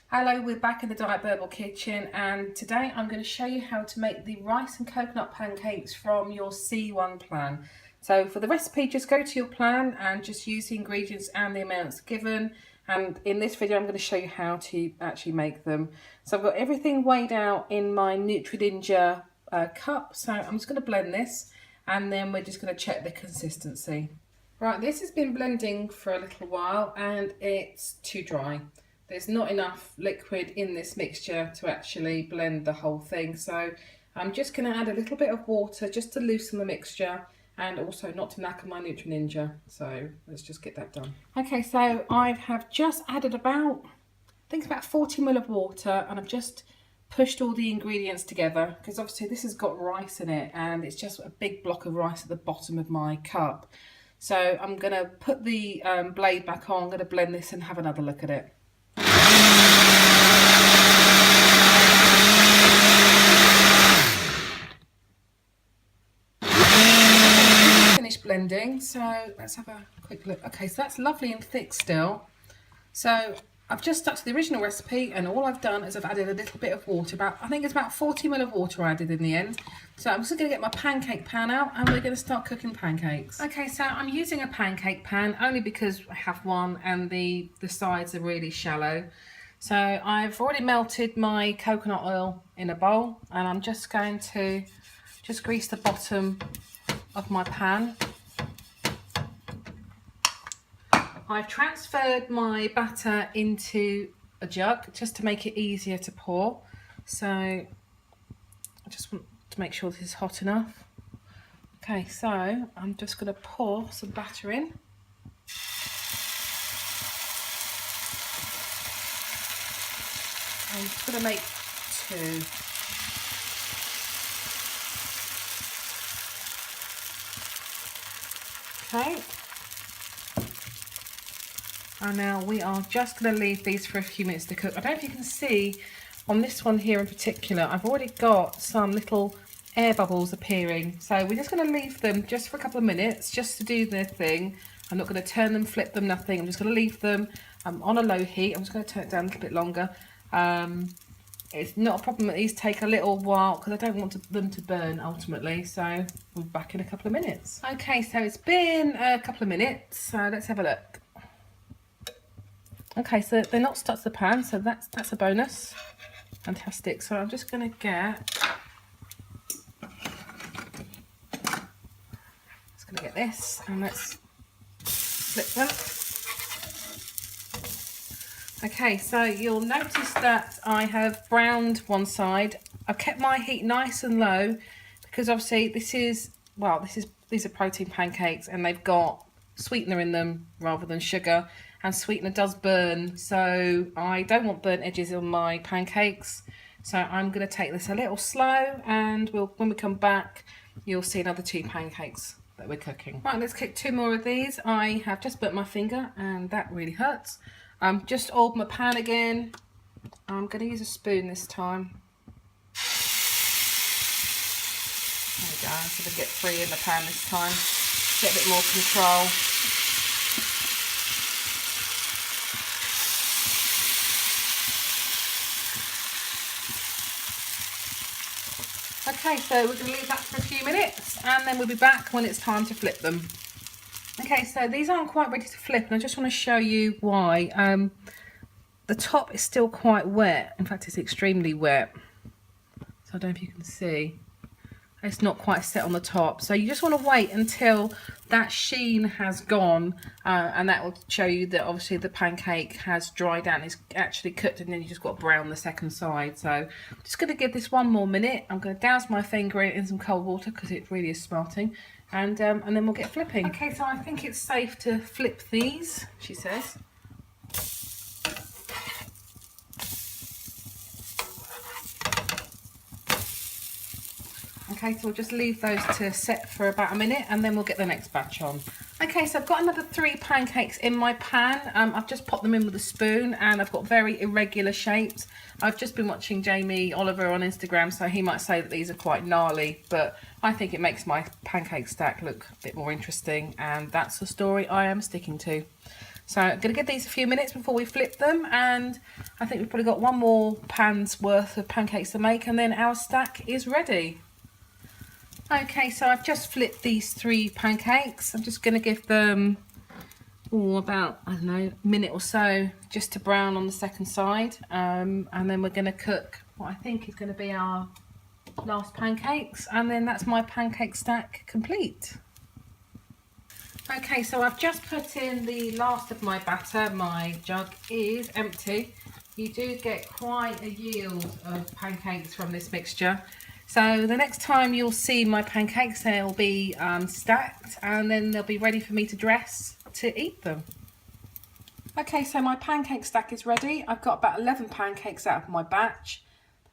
Hello, we're back in the Diet Burble kitchen, and today I'm going to show you how to make the rice and coconut pancakes from your C1 plan. So for the recipe, just go to your plan and just use the ingredients and the amounts given. And in this video, I'm going to show you how to actually make them. So I've got everything weighed out in my Ninja cup. So I'm just going to blend this, and then we're just going to check the consistency. Right, this has been blending for a little while and it's too dry. There's not enough liquid in this mixture to actually blend the whole thing. So I'm just going to add a little bit of water just to loosen the mixture and also not to knacker my Ninja. So let's just get that done. Okay, so I have just added about 40 ml of water, and I've just pushed all the ingredients together because obviously this has got rice in it and it's just a big block of rice at the bottom of my cup. So I'm going to put the blade back on, I'm going to blend this and have another look at it. Finished blending, so let's have a quick look. Okay, so that's lovely and thick still. So I've just stuck to the original recipe, and all I've done is I've added a little bit of water, I think it's about 40 ml of water I added in the end. So I'm just going to get my pancake pan out and we're going to start cooking pancakes. Okay, so I'm using a pancake pan only because I have one and the sides are really shallow. So I've already melted my coconut oil in a bowl, and I'm just going to grease the bottom of my pan. I've transferred my batter into a jug just to make it easier to pour. So I just want to make sure this is hot enough. Okay, so I'm just going to pour some batter in. I'm just going to make two. Okay. And now we are just going to leave these for a few minutes to cook. I don't know if you can see on this one here in particular, I've already got some little air bubbles appearing. So we're just going to leave them just for a couple of minutes just to do their thing. I'm not going to turn them, flip them, nothing. I'm just going to leave them on a low heat. I'm just going to turn it down a little bit longer. It's not a problem that these take a little while because I don't want them to burn ultimately. So we'll be back in a couple of minutes. Okay, so it's been a couple of minutes. So let's have a look. Okay, so they're not stuck to the pan, so that's a bonus. Fantastic. So I'm just going to get this, and let's flip them. Okay, so you'll notice that I have browned one side. I've kept my heat nice and low because obviously these are protein pancakes and they've got sweetener in them rather than sugar, and sweetener does burn, so I don't want burnt edges on my pancakes. So I'm going to take this a little slow, and when we come back you'll see another two pancakes that we're cooking. Right, let's cook two more of these. I have just burnt my finger and that really hurts. Just oiled my pan again. I'm going to use a spoon this time. There we go, so we get three in the pan this time. Get a bit more control. Okay, so we're going to leave that for a few minutes and then we'll be back when it's time to flip them. Okay, so these aren't quite ready to flip, and I just want to show you why. The top is still quite wet. In fact, it's extremely wet. So I don't know if you can see. It's not quite set on the top. So you just want to wait until that sheen has gone, and that will show you that obviously the pancake has dried out and it's actually cooked, and then you just got to brown the second side. So I'm just going to give this one more minute. I'm going to douse my finger in some cold water because it really is smarting, and then we'll get flipping. Okay, so I think it's safe to flip these, she says. Okay, so we'll just leave those to set for about a minute and then we'll get the next batch on. Okay, so I've got another 3 pancakes in my pan. I've just popped them in with a spoon and I've got very irregular shapes. I've just been watching Jamie Oliver on Instagram, so he might say that these are quite gnarly, but I think it makes my pancake stack look a bit more interesting, and that's the story I am sticking to. So I'm going to give these a few minutes before we flip them, and I think we've probably got one more pan's worth of pancakes to make, and then our stack is ready. Okay, so I've just flipped these 3 pancakes. I'm just going to give them about, I don't know, a minute or so just to brown on the second side, and then we're going to cook what I think is going to be our last pancakes, and then that's my pancake stack complete. Okay, so I've just put in the last of my batter. My jug is empty. You do get quite a yield of pancakes from this mixture. So the next time you'll see my pancakes, they'll be stacked, and then they'll be ready for me to dress to eat them. Okay, so my pancake stack is ready. I've got about 11 pancakes out of my batch.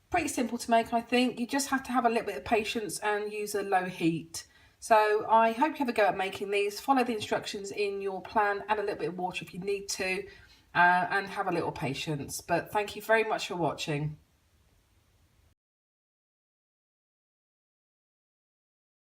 Pretty simple to make, I think. You just have to have a little bit of patience and use a low heat. So I hope you have a go at making these. Follow the instructions in your plan, add a little bit of water if you need to, and have a little patience. But thank you very much for watching.